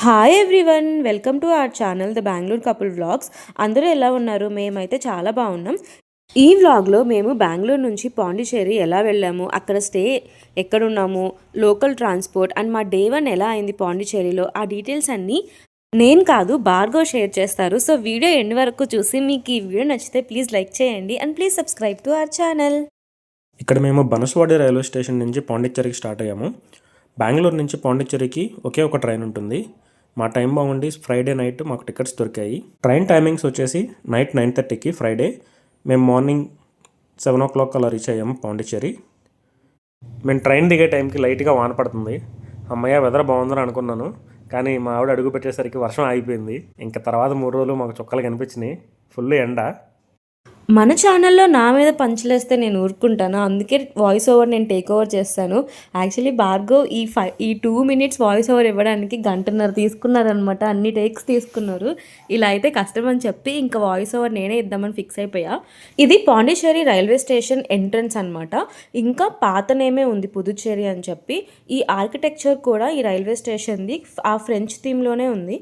Hi everyone, welcome to our channel the Bengaluru couple vlogs. అందరూ ఎలా ఉన్నారు? మేమైతే చాలా బాగున్నాం. ఈ వ్లాగ్లో మేము బెంగళూరు నుంచి పాండిచ్చేరి ఎలా వెళ్ళాము, అక్కడ స్టే ఎక్కడున్నాము, లోకల్ ట్రాన్స్పోర్ట్ అండ్ మా డే 1 ఎలా అయింది పాండిచ్చేరిలో, ఆ డీటెయిల్స్ అన్నీ నేను కాదు భార్గవ్ షేర్ చేస్తారు. సో వీడియో ఎండ్ వరకు చూసి మీకు ఈ వీడియో నచ్చితే ప్లీజ్ లైక్ చేయండి and please subscribe to our channel. ఇక్కడ మేము బనస్వాడి రైల్వే స్టేషన్ నుంచి పాండిచ్చేరికి స్టార్ట్ అయ్యాము. బెంగళూరు నుంచి పాండిచ్చేరికి ఒకే ఒక ట్రైన్ ఉంటుంది. మా టైం బాగుండి ఫ్రైడే నైట్ మాకు టికెట్స్ దొరికాయి. ట్రైన్ టైమింగ్స్ వచ్చేసి నైట్ 9:30కి ఫ్రైడే. మేము మార్నింగ్ 7 o'clock అలా రీచ్ అయ్యాము పాండిచ్చేరి. మేము ట్రైన్ దిగే టైంకి లైట్గా వాన పడుతుంది. అమ్మయ్య వెదర్ బాగుందని అనుకున్నాను, కానీ మా ఆవిడ అడుగు పెట్టేసరికి వర్షం ఆగిపోయింది. ఇంకా తర్వాత 3 రోజులు మాకు చుక్కలు కనిపించినాయి, ఫుల్ ఎండ. మన ఛానల్లో నా మీద పంచలేస్తే నేను ఊరుకుంటాను, అందుకే వాయిస్ ఓవర్ నేను టేక్ ఓవర్ చేస్తాను. యాక్చువల్లీ భార్గవ్ ఈ 2 minutes వాయిస్ ఓవర్ ఇవ్వడానికి 1.5 తీసుకున్నారనమాట. అన్ని టేక్స్ తీసుకున్నారు. ఇలా అయితే కష్టం అని చెప్పి ఇంకా వాయిస్ ఓవర్ నేనే ఇద్దామని ఫిక్స్ అయిపోయా. ఇది పాండిచ్చేరి రైల్వే స్టేషన్ ఎంట్రన్స్ అనమాట. ఇంకా పాత నేమే ఉంది పుదుచ్చేరి అని చెప్పి. ఈ ఆర్కిటెక్చర్ కూడా ఈ రైల్వే స్టేషన్ది ఆ ఫ్రెంచ్ థీమ్లోనే ఉంది.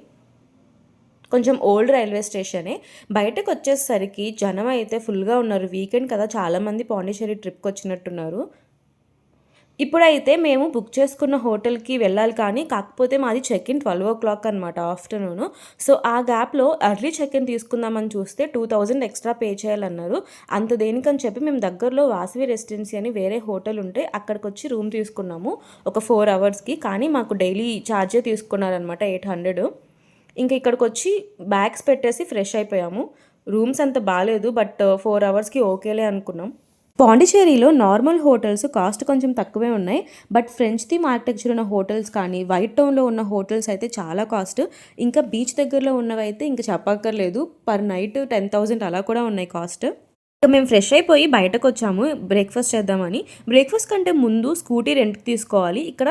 కొంచెం ఓల్డ్ రైల్వే స్టేషనే. బయటకు వచ్చేసరికి జనం అయితే ఫుల్గా ఉన్నారు. వీకెండ్ కదా, చాలామంది పాండిచ్చేరి ట్రిప్కి వచ్చినట్టున్నారు. ఇప్పుడైతే మేము బుక్ చేసుకున్న హోటల్కి వెళ్ళాలి, కానీ కాకపోతే మాది చెక్-ఇన్ 12 o'clock అనమాట ఆఫ్టర్నూన్. సో ఆ గ్యాప్లో ఎర్లీ చెక్-ఇన్ తీసుకుందామని చూస్తే 2000 ఎక్స్ట్రా పే చేయాలన్నారు. అంత దేనికని చెప్పి మేము దగ్గరలో వాసవి రెసిడెన్సీ అని వేరే హోటల్ ఉంటే అక్కడికి వచ్చి రూమ్ తీసుకున్నాము ఒక 4 hours. కానీ మాకు డైలీ ఛార్జే తీసుకున్నారనమాట 800. ఇంకా ఇక్కడికి వచ్చి బ్యాగ్స్ పెట్టేసి ఫ్రెష్ అయిపోయాము. రూమ్స్ అంత బాగాలేదు, బట్ 4 hours ఓకేలే అనుకున్నాం. పాండిచ్చేరిలో నార్మల్ హోటల్స్ కాస్ట్ కొంచెం తక్కువే ఉన్నాయి, బట్ ఫ్రెంచ్ థీమ్ ఆర్కిటెక్చర్ ఉన్న హోటల్స్ కానీ వైట్ టౌన్లో ఉన్న హోటల్స్ అయితే చాలా కాస్ట్. ఇంకా బీచ్ దగ్గరలో ఉన్నవైతే ఇంకా చెప్పక్కర్లేదు, పర్ నైట్ 10,000 అలా కూడా ఉన్నాయి కాస్ట్. ఇక మేము ఫ్రెష్ అయిపోయి బయటకు వచ్చాము బ్రేక్ఫాస్ట్ చేద్దామని. బ్రేక్ఫాస్ట్ కంటే ముందు స్కూటీ రెంట్కి తీసుకోవాలి. ఇక్కడ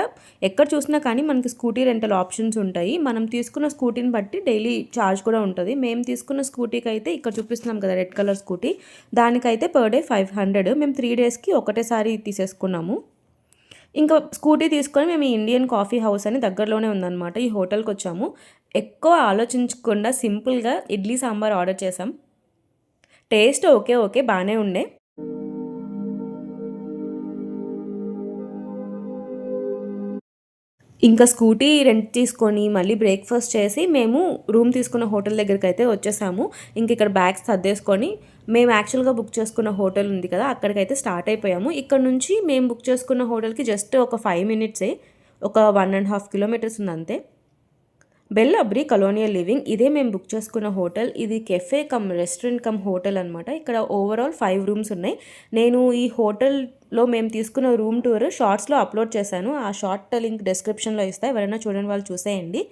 ఎక్కడ చూసినా కానీ మనకి స్కూటీ రెంటల్ ఆప్షన్స్ ఉంటాయి. మనం తీసుకున్న స్కూటీని బట్టి డైలీ ఛార్జ్ కూడా ఉంటుంది. మేము తీసుకున్న స్కూటీకి అయితే ఇక్కడ చూపిస్తున్నాం కదా రెడ్ కలర్ స్కూటీ, దానికైతే పర్ డే 500. మేము 3 daysకి ఒకటేసారి తీసేసుకున్నాము. ఇంకా స్కూటీ తీసుకొని మేము ఇండియన్ కాఫీ హౌస్ అని దగ్గరలోనే ఉందన్నమాట, ఈ హోటల్కి వచ్చాము. ఎక్కువ ఆలోచించకుండా సింపుల్గా ఇడ్లీ సాంబార్ ఆర్డర్ చేసాం. టేస్ట్ ఓకే బాగానే ఉండే. ఇంకా స్కూటీ రెంట్ తీసుకొని మళ్ళీ బ్రేక్ఫాస్ట్ చేసి మేము రూమ్ తీసుకున్న హోటల్ దగ్గరికి అయితే వచ్చేసాము. ఇంక ఇక్కడ బ్యాగ్స్ సర్దేసుకొని మేము యాక్చువల్గా బుక్ చేసుకున్న హోటల్ ఉంది కదా, అక్కడికైతే స్టార్ట్ అయిపోయాము. ఇక్కడ నుంచి మేము బుక్ చేసుకున్న హోటల్కి జస్ట్ ఒక 5 minutes, ఒక 1.5 kilometers ఉంది అంతే. బెల్ అబ్రీ కలోనియల్ లివింగ్, ఇదే మేము బుక్ చేసుకున్న హోటల్. ఇది cafe come restaurant come hotel అనమాట. ఇక్కడ ఓవరాల్ 5 rooms ఉన్నాయి. నేను ఈ హోటల్లో మేము తీసుకున్న రూమ్ టూర్ షార్ట్స్లో అప్లోడ్ చేశాను. ఆ షార్ట్ లింక్ డిస్క్రిప్షన్లో ఇస్తా, ఎవరైనా చూడండి వాళ్ళు చూసేయండి.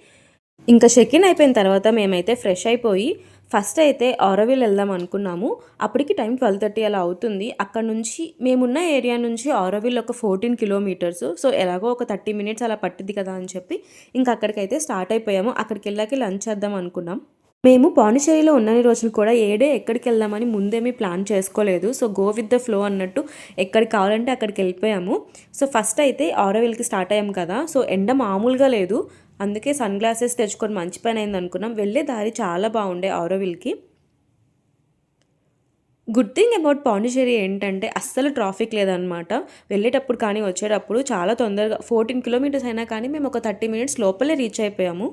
ఇంకా చెక్-ఇన్ అయిపోయిన తర్వాత మేమైతే ఫ్రెష్ అయిపోయి ఫస్ట్ అయితే ఆరోవిల్ వెళ్దాం అనుకున్నాము. అప్పటికి టైం 12:30 అలా అవుతుంది. అక్కడ నుంచి మేమున్న ఏరియా నుంచి ఆరోవిల్ ఒక 14 kilometers. సో ఎలాగో ఒక 30 minutes అలా పట్టింది కదా అని చెప్పి ఇంకా అక్కడికైతే స్టార్ట్ అయిపోయాము. అక్కడికి వెళ్ళాక లంచ్ చేద్దాం అనుకున్నాం. మేము పాండిచ్చేరిలో ఉన్నన్ని రోజులు కూడా ఏడే ఎక్కడికి వెళ్దామని ముందేమీ ప్లాన్ చేసుకోలేదు. So go with the flow అన్నట్టు ఎక్కడికి కావాలంటే అక్కడికి వెళ్ళిపోయాము. సో ఫస్ట్ అయితే ఆరోవిల్కి స్టార్ట్ అయ్యాము కదా, సో ఎండ మామూలుగా లేదు, అందుకే సన్ గ్లాసెస్ తెచ్చుకొని మంచి పని అయింది అనుకున్నాం. వెళ్ళే దారి చాలా బాగుండే ఆరోవిల్కి. గుడ్ థింగ్ అబౌట్ పాండిచ్చేరి ఏంటంటే అస్సలు ట్రాఫిక్ లేదనమాట. వెళ్ళేటప్పుడు కానీ వచ్చేటప్పుడు చాలా తొందరగా 14 kilometers అయినా కానీ మేము ఒక 30 minutes లోపలే రీచ్ అయిపోయాము.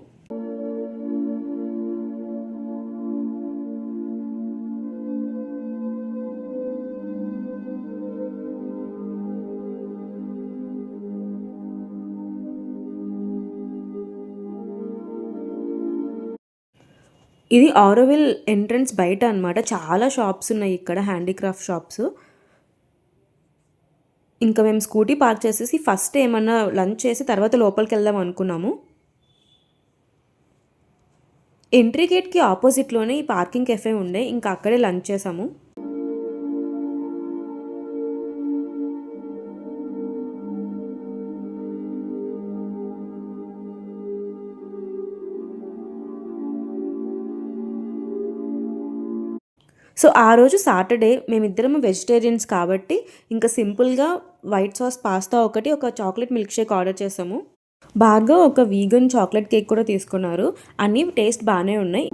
ఇది ఆరోవిల్ ఎంట్రన్స్ బయట అనమాట. చాలా షాప్స్ ఉన్నాయి ఇక్కడ, హ్యాండీక్రాఫ్ట్ షాప్స్. ఇంకా మేము స్కూటీ పార్క్ చేసేసి ఫస్ట్ ఏమన్నా లంచ్ చేసి తర్వాత లోపలికి వెళ్దాం అనుకున్నాము. ఎంట్రీ గేట్కి ఆపోజిట్లోనే ఈ పార్కింగ్ కెఫే ఉండే, ఇంకా అక్కడే లంచ్ చేసాము. సో ఆ రోజు సాటర్డే, మేమిద్దరము వెజిటేరియన్స్ కాబట్టి ఇంకా సింపుల్గా వైట్ సాస్ పాస్తా ఒకటి, ఒక చాక్లెట్ మిల్క్ షేక్ ఆర్డర్ చేసాము. భార్గవ్ ఒక వీగన్ చాక్లెట్ కేక్ కూడా తీసుకున్నారు. అన్నీ టేస్ట్ బాగానే ఉన్నాయి.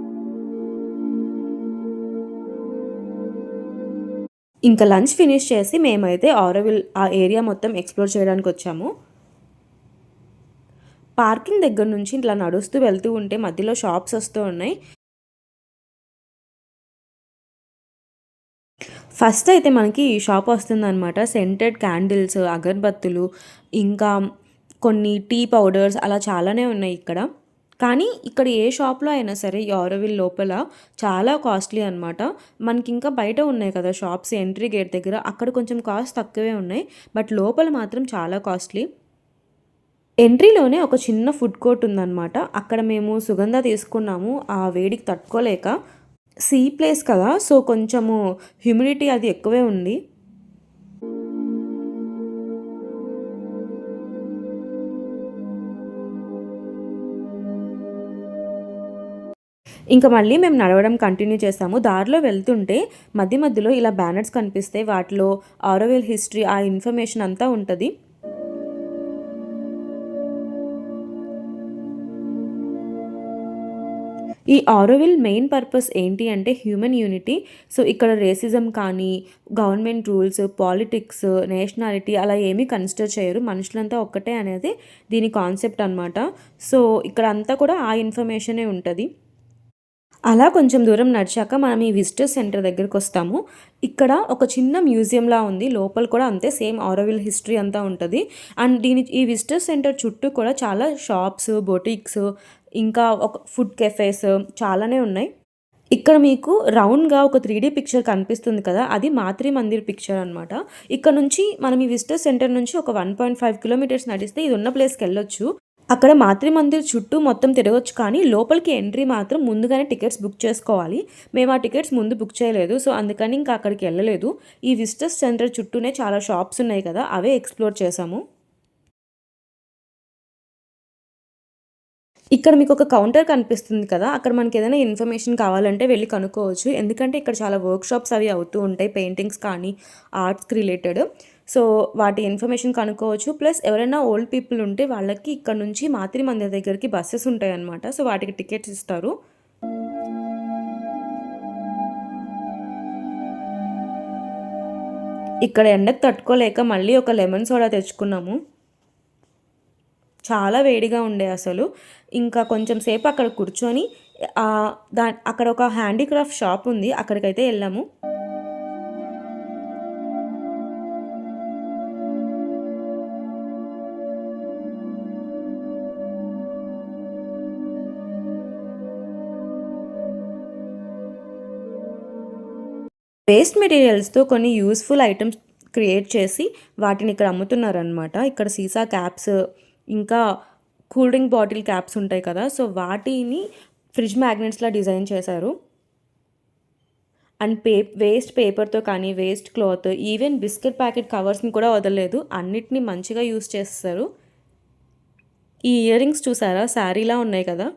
ఇంకా లంచ్ ఫినిష్ చేసి మేమైతే ఆరోవిల్ ఆ ఏరియా మొత్తం ఎక్స్ప్లోర్ చేయడానికి వచ్చాము. పార్కింగ్ దగ్గర నుంచి ఇట్లా నడుస్తూ వెళ్తూ ఉంటే మధ్యలో షాప్స్ వస్తూ ఉన్నాయి. ఫస్ట్ అయితే మనకి ఈ షాప్ వస్తుందన్నమాట. సెంటెడ్ క్యాండిల్స్, అగరబత్తులు, ఇంకా కొన్ని టీ పౌడర్స్ అలా చాలానే ఉన్నాయి ఇక్కడ. కానీ ఇక్కడ ఏ షాప్లో అయినా సరే ఈ ఆరోవిల్ లోపల చాలా కాస్ట్లీ అనమాట. మనకి ఇంకా బయట ఉన్నాయి కదా షాప్స్ ఎంట్రీ గేట్ దగ్గర, అక్కడ కొంచెం కాస్ట్ తక్కువే ఉన్నాయి. బట్ లోపల మాత్రం చాలా కాస్ట్లీ. ఎంట్రీలోనే ఒక చిన్న ఫుడ్ కోర్ట్ ఉందన్నమాట. అక్కడ మేము సుగంధ తీసుకున్నాము ఆ వేడికి తట్టుకోలేక. సీ ప్లేస్ కదా, సో కొంచెము హ్యూమిడిటీ అది ఎక్కువే ఉంది. ఇంకా మళ్ళీ మేము నడవడం కంటిన్యూ చేసాము. దారిలో వెళ్తుంటే మధ్య మధ్యలో ఇలా బ్యానర్స్ కనిపిస్తే వాటిలో ఆరోవిల్ హిస్టరీ ఆ ఇన్ఫర్మేషన్ అంతా ఉంటుంది. ఈ ఆరోవిల్ మెయిన్ పర్పస్ ఏంటి అంటే హ్యూమన్ యూనిటీ. సో ఇక్కడ రేసిజం కానీ, గవర్నమెంట్ రూల్స్, పాలిటిక్స్, నేషనాలిటీ అలా ఏమీ కన్సిడర్ చేయరు. మనుషులంతా ఒక్కటే అనేది దీని కాన్సెప్ట్ అనమాట. సో ఇక్కడ అంతా కూడా ఆ ఇన్ఫర్మేషనే ఉంటుంది. అలా కొంచెం దూరం నడిచాక మనం ఈ విజిటర్ సెంటర్ దగ్గరికి వస్తాము. ఇక్కడ ఒక చిన్న మ్యూజియంలా ఉంది. లోపల కూడా అంతే సేమ్ ఆరోవిల్ హిస్టరీ అంతా ఉంటుంది. అండ్ ఈ విజిటర్ సెంటర్ చుట్టూ కూడా చాలా షాప్స్, బొటిక్స్, ఇంకా ఒక ఫుడ్ కెఫేస్ చాలానే ఉన్నాయి. ఇక్కడ మీకు రౌండ్గా ఒక 3D పిక్చర్ కనిపిస్తుంది కదా, అది మాత్రి మందిర్ పిక్చర్ అనమాట. ఇక్కడ నుంచి మనం ఈ విజిటర్ సెంటర్ నుంచి ఒక 1.5 కిలోమీటర్స్ నడిస్తే ఇది ఉన్న ప్లేస్కి వెళ్ళొచ్చు. అక్కడ మాతృ మందిర్ చుట్టూ మొత్తం తిరగొచ్చు, కానీ లోపలికి ఎంట్రీ మాత్రం ముందుగానే టికెట్స్ బుక్ చేసుకోవాలి. మేము ఆ టికెట్స్ ముందు బుక్ చేయలేదు, సో అందుకని ఇంకా అక్కడికి వెళ్ళలేదు. ఈ విజిటర్స్ సెంటర్ చుట్టూనే చాలా షాప్స్ ఉన్నాయి కదా, అవే ఎక్స్ప్లోర్ చేసాము. ఇక్కడ మీకు ఒక కౌంటర్ కనిపిస్తుంది కదా, అక్కడ మనకి ఏదైనా ఇన్ఫర్మేషన్ కావాలంటే వెళ్ళి కనుక్కోవచ్చు. ఎందుకంటే ఇక్కడ చాలా వర్క్ షాప్స్ అవి అవుతూ ఉంటాయి, పెయింటింగ్స్ కానీ ఆర్ట్స్కి రిలేటెడ్. సో వాటి ఇన్ఫర్మేషన్ కనుక్కోవచ్చు. ప్లస్ ఎవరైనా ఓల్డ్ పీపుల్ ఉంటే వాళ్ళకి ఇక్కడ నుంచి మాతృ మందిర్ దగ్గరికి బస్సెస్ ఉంటాయి అన్నమాట. సో వాటికి టికెట్స్ ఇస్తారు. ఇక్కడ ఎండకు తట్టుకోలేక మళ్ళీ ఒక లెమన్ సోడా తెచ్చుకున్నాము. చాలా వేడిగా ఉండే అసలు. ఇంకా కొంచెం సేపు అక్కడ కూర్చొని అక్కడ ఒక హ్యాండీక్రాఫ్ట్ షాప్ ఉంది, అక్కడికైతే వెళ్ళాము. వేస్ట్ మెటీరియల్స్తో కొన్ని యూస్ఫుల్ ఐటమ్స్ క్రియేట్ చేసి వాటిని ఇక్కడ అమ్ముతున్నారనమాట. ఇక్కడ సీసా క్యాప్స్, ఇంకా కూల్ డ్రింక్ బాటిల్ క్యాప్స్ ఉంటాయి కదా, సో వాటిని ఫ్రిడ్జ్ మ్యాగ్నెట్స్లా డిజైన్ చేశారు. అండ్ వేస్ట్ పేపర్తో కానీ, waste cloth, even biscuit packet కవర్స్ని కూడా వదలలేదు. అన్నిటినీ మంచిగా యూస్ చేస్తారు. ఈ ఇయర్ రింగ్స్ చూసారా, శారీలా ఉన్నాయి కదా.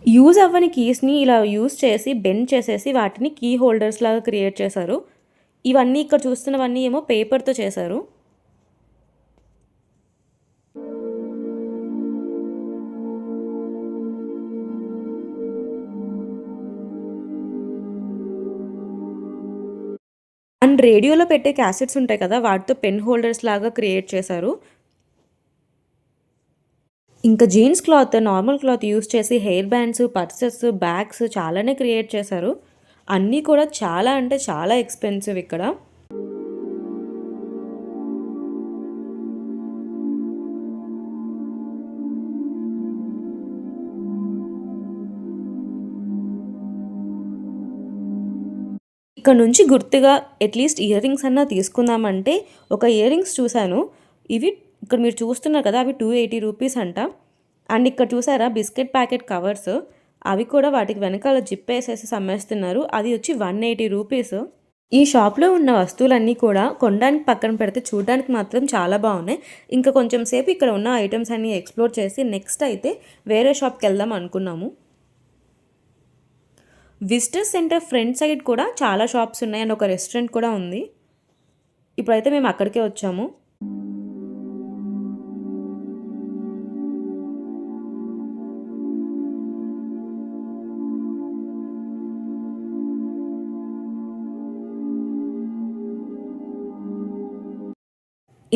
యూజ్ అవ్వని కీస్ని ఇలా యూజ్ చేసి బెండ్ చేసేసి వాటిని కీ హోల్డర్స్ లాగా క్రియేట్ చేశారు. ఇవన్నీ ఇక్కడ చూస్తున్నవన్నీ ఏమో పేపర్తో చేశారు. అండ్ రేడియోలో పెట్టే క్యాసెట్స్ ఉంటాయి కదా, వాటితో పెన్ హోల్డర్స్ లాగా క్రియేట్ చేశారు. ఇంకా jeans cloth, normal cloth use చేసి హెయిర్ బ్యాండ్స్, పర్సెస్, బ్యాగ్స్ చాలానే క్రియేట్ చేశారు. అన్నీ కూడా చాలా అంటే చాలా ఎక్స్పెన్సివ్ ఇక్కడ. ఇక్కడ నుంచి గుర్తుగా అట్లీస్ట్ ఇయర్ రింగ్స్ అన్నా తీసుకుందామంటే ఒక ఇయర్ రింగ్స్ చూశాను. ఇవి ఇక్కడ మీరు చూస్తున్నారు కదా, అవి 280 రూపీస్ అంట. అండ్ ఇక్కడ చూసారా బిస్కెట్ ప్యాకెట్ కవర్స్, అవి కూడా వాటికి వెనకాల జిప్ వేసేసి అమ్మేస్తున్నారు. అది వచ్చి 180 రూపీస్. ఈ షాప్లో ఉన్న వస్తువులన్నీ కూడా కొనడానికి పక్కన పెడితే చూడడానికి మాత్రం చాలా బాగున్నాయి. ఇంకా కొంచెం సేపు ఇక్కడ ఉన్న ఐటమ్స్ అన్నీ ఎక్స్ప్లోర్ చేసి నెక్స్ట్ అయితే వేరే షాప్కి వెళ్దాం అనుకున్నాము. విజిటర్ సెంటర్ ఫ్రంట్ సైడ్ కూడా చాలా షాప్స్ ఉన్నాయి అండ్ ఒక రెస్టారెంట్ కూడా ఉంది. ఇప్పుడైతే మేము అక్కడికే వచ్చాము.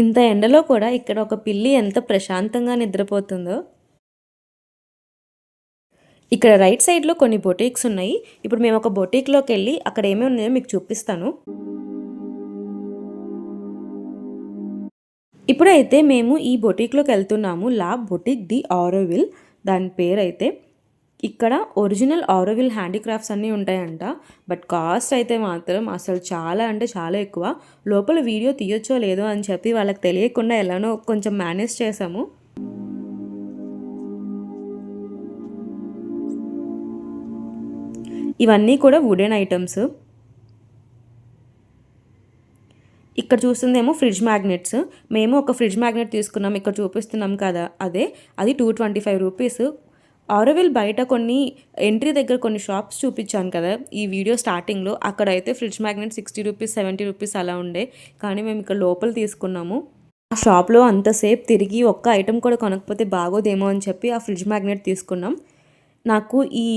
ఇంత ఎండలో కూడా ఇక్కడ ఒక పిల్లి ఎంత ప్రశాంతంగా నిద్రపోతుందో. ఇక్కడ రైట్ సైడ్లో కొన్ని బొటీక్స్ ఉన్నాయి. ఇప్పుడు మేము ఒక బొటీక్లోకి వెళ్ళి అక్కడ ఏమేమి ఉన్నాయో మీకు చూపిస్తాను. ఇప్పుడైతే మేము ఈ బొటీక్లోకి వెళ్తున్నాము. లా బొటిక్ ది ఆరోవిల్ దాని పేరైతే. ఇక్కడ ఒరిజినల్ ఆరోవిల్ హ్యాండీక్రాఫ్ట్స్ అన్నీ ఉంటాయంట. బట్ కాస్ట్ అయితే మాత్రం అసలు చాలా అంటే చాలా ఎక్కువ. లోపల వీడియో తీయొచ్చో లేదో అని చెప్పి వాళ్ళకి తెలియకుండా ఎలానో కొంచెం మేనేజ్ చేసాము. ఇవన్నీ కూడా వుడెన్ ఐటమ్స్. ఇక్కడ చూస్తుందేమో ఫ్రిడ్జ్ మ్యాగ్నెట్స్. మేము ఒక ఫ్రిడ్జ్ మ్యాగ్నెట్ తీసుకున్నాం, ఇక్కడ చూపిస్తున్నాం కదా అదే. అది 225 రూపీస్. ఆరోవిల్ బయట కొన్ని ఎంట్రీ దగ్గర కొన్ని షాప్స్ చూపించాను కదా ఈ వీడియో స్టార్టింగ్లో. అక్కడైతే ఫ్రిడ్జ్ మ్యాగ్నెట్ 60 రూపీస్ 70 రూపీస్ అలా ఉండే. కానీ మేము ఇక్కడ లోపల తీసుకున్నాము. ఆ షాప్లో అంతసేపు తిరిగి ఒక్క ఐటెం కూడా కొనకపోతే బాగోదేమో అని చెప్పి ఆ ఫ్రిడ్జ్ మ్యాగ్నెట్ తీసుకున్నాం. నాకు ఈ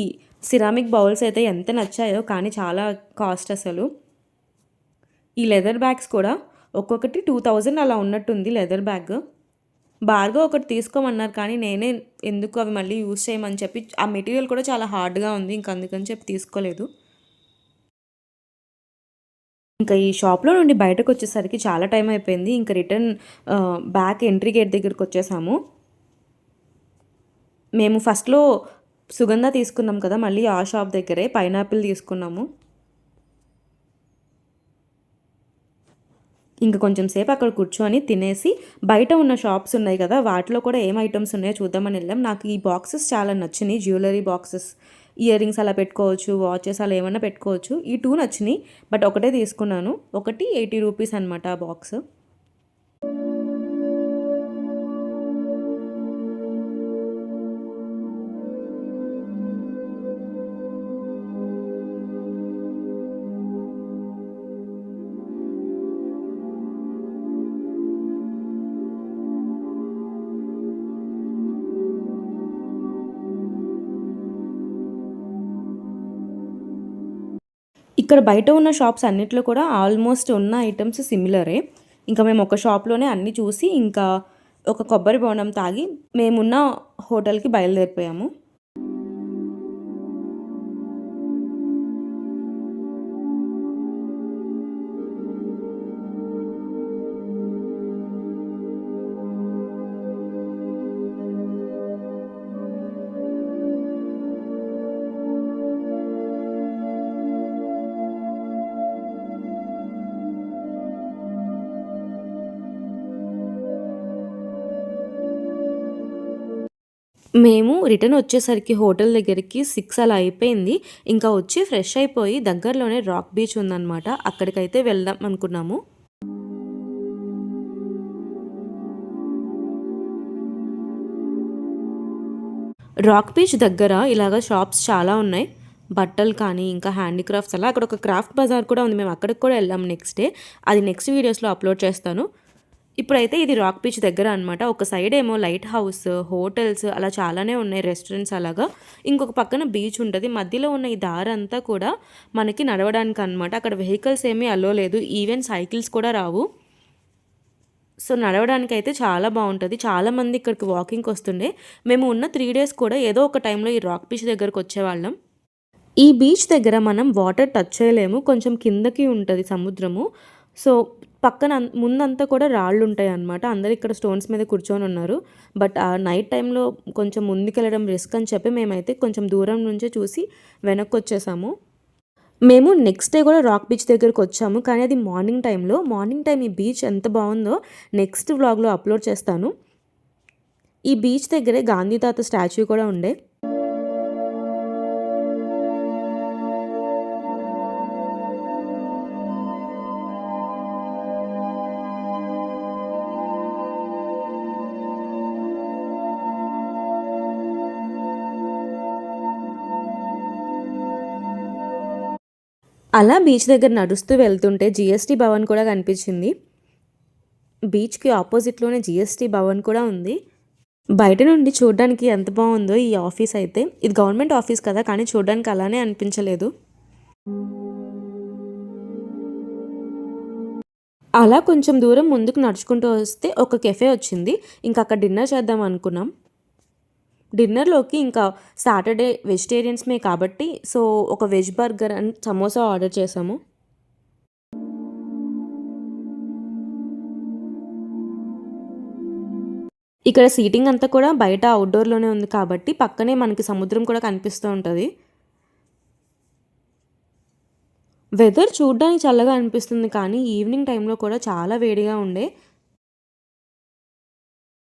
సిరామిక్ బౌల్స్ అయితే ఎంత నచ్చాయో, కానీ చాలా కాస్ట్ అసలు. ఈ లెదర్ బ్యాగ్స్ కూడా ఒక్కొక్కటి 2000 అలా ఉన్నట్టుంది లెదర్ బ్యాగ్. బార్గా ఒకటి తీసుకోమన్నారు, కానీ నేనే ఎందుకు అవి మళ్ళీ యూజ్ చేయమని చెప్పి, ఆ మెటీరియల్ కూడా చాలా హార్డ్గా ఉంది, ఇంక అందుకని చెప్పి తీసుకోలేదు. ఇంకా ఈ షాప్లో నుండి బయటకు వచ్చేసరికి చాలా టైం అయిపోయింది. ఇంకా రిటర్న్ బ్యాక్ ఎంట్రీ గేట్ దగ్గరికి వచ్చేసాము. మేము ఫస్ట్లో సుగంధ తీసుకున్నాం కదా, మళ్ళీ ఆ షాప్ దగ్గరే పైనాపిల్ తీసుకున్నాము. ఇంకా కొంచెం సేపు అక్కడ కూర్చొని తినేసి బయట ఉన్న షాప్స్ ఉన్నాయి కదా వాటిలో కూడా ఏం ఐటమ్స్ ఉన్నాయో చూద్దామని వెళ్ళాం. నాకు ఈ బాక్సెస్ చాలా నచ్చినాయి. జ్యువెలరీ బాక్సెస్, ఇయర్ రింగ్స్ అలా పెట్టుకోవచ్చు, వాచెస్ అలా ఏమన్నా పెట్టుకోవచ్చు. ఈ 2 నచ్చినాయి, బట్ ఒకటే తీసుకున్నాను. ఒకటి 80 రూపీస్ అనమాట ఆ బాక్స్. ఇక్కడ బయట ఉన్న షాప్స్ అన్నిట్లో కూడా ఆల్మోస్ట్ ఉన్న ఐటమ్స్ సిమిలరే. ఇంకా మేము ఒక షాప్లోనే అన్నీ చూసి ఇంకా ఒక కొబ్బరి బోండం తాగి మేమున్న హోటల్కి బయలుదేరిపోయాము. మేము రిటర్న్ వచ్చేసరికి హోటల్ దగ్గరికి 6 అలా అయిపోయింది. ఇంకా వచ్చి ఫ్రెష్ అయిపోయి దగ్గరలోనే రాక్ బీచ్ ఉందన్నమాట, అక్కడికైతే వెళ్దాం అనుకున్నాము. రాక్ బీచ్ దగ్గర ఇలాగ షాప్స్ చాలా ఉన్నాయి. బట్టలు కానీ ఇంకా హ్యాండీక్రాఫ్ట్స్ అలా. అక్కడ ఒక క్రాఫ్ట్ బజార్ కూడా ఉంది, మేము అక్కడికి కూడా వెళ్ళాం నెక్స్ట్ డే. అది నెక్స్ట్ వీడియోస్లో అప్లోడ్ చేస్తాను. ఇప్పుడైతే ఇది రాక్ బీచ్ దగ్గర అనమాట. ఒక సైడ్ ఏమో లైట్ హౌస్, హోటల్స్ అలా చాలానే ఉన్నాయి, రెస్టారెంట్స్ అలాగా. ఇంకొక పక్కన బీచ్ ఉంటుంది. మధ్యలో ఉన్న ఈ దారి అంతా కూడా మనకి నడవడానికి అనమాట. అక్కడ వెహికల్స్ ఏమీ అలో లేదు, ఈవెన్ సైకిల్స్ కూడా రావు. సో నడవడానికి అయితే చాలా బాగుంటుంది. చాలామంది ఇక్కడికి వాకింగ్కి వస్తుండే. మేము ఉన్న 3 days కూడా ఏదో ఒక టైంలో ఈ రాక్ బీచ్ దగ్గరకు వచ్చేవాళ్ళం. ఈ బీచ్ దగ్గర మనం వాటర్ టచ్ చేయలేము, కొంచెం కిందకి ఉంటుంది సముద్రము. సో పక్కన ముందంతా కూడా రాళ్ళు ఉంటాయి అన్నమాట. అందరు ఇక్కడ స్టోన్స్ మీద కూర్చొని ఉన్నారు. బట్ ఆ నైట్ టైంలో కొంచెం ముందుకెళ్ళడం రిస్క్ అని చెప్పి మేమైతే కొంచెం దూరం నుంచే చూసి వెనక్కి వచ్చేసాము. మేము నెక్స్ట్ డే కూడా రాక్ బీచ్ దగ్గరకు వచ్చాము, కానీ అది మార్నింగ్ టైంలో. మార్నింగ్ టైం ఈ బీచ్ ఎంత బాగుందో నెక్స్ట్ వ్లాగ్లో అప్లోడ్ చేస్తాను. ఈ బీచ్ దగ్గరే గాంధీ తాత స్టాచ్యూ కూడా ఉండే. అలా బీచ్ దగ్గర నడుస్తూ వెళ్తుంటే జిఎస్టీ భవన్ కూడా కనిపించింది. బీచ్కి ఆపోజిట్లోనే జిఎస్టీ భవన్ కూడా ఉంది. బయట నుండి చూడడానికి ఎంత బాగుందో ఈ ఆఫీస్ అయితే. ఇది గవర్నమెంట్ ఆఫీస్ కదా, కానీ చూడడానికి అలానే అనిపించలేదు. అలా కొంచెం దూరం ముందుకు నడుచుకుంటూ వస్తే ఒక కెఫే వచ్చింది. ఇంకా అక్కడ డిన్నర్ చేద్దాం అనుకున్నాం. డిన్నర్లోకి ఇంకా సాటర్డే వెజిటేరియన్స్మే కాబట్టి సో ఒక veg burger and samosa order చేసాము. ఇక్కడ సీటింగ్ అంతా కూడా బయట అవుట్డోర్లోనే ఉంది కాబట్టి పక్కనే మనకి సముద్రం కూడా కనిపిస్తూ ఉంటుంది. వెదర్ చూడ్డానికి చల్లగా అనిపిస్తుంది కానీ ఈవినింగ్ టైంలో కూడా చాలా వేడిగా ఉండే.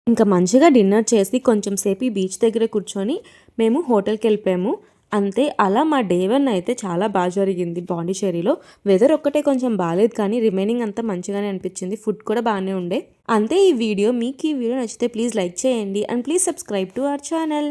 ఇంకా మంచిగా డిన్నర్ చేసి కొంచెం సేపు ఈ బీచ్ దగ్గర కూర్చొని మేము హోటల్కి వెళ్ళిపోయాము. అంతే, అలా మా డే 1 అయితే చాలా బాగా జరిగింది పాండిచ్చేరిలో. వెదర్ ఒక్కటే కొంచెం బాగాలేదు కానీ రిమైనింగ్ అంతా మంచిగానే అనిపించింది. ఫుడ్ కూడా బాగానే ఉండే. అంతే ఈ వీడియో. మీకు ఈ వీడియో నచ్చితే ప్లీజ్ లైక్ చేయండి and please subscribe to our channel.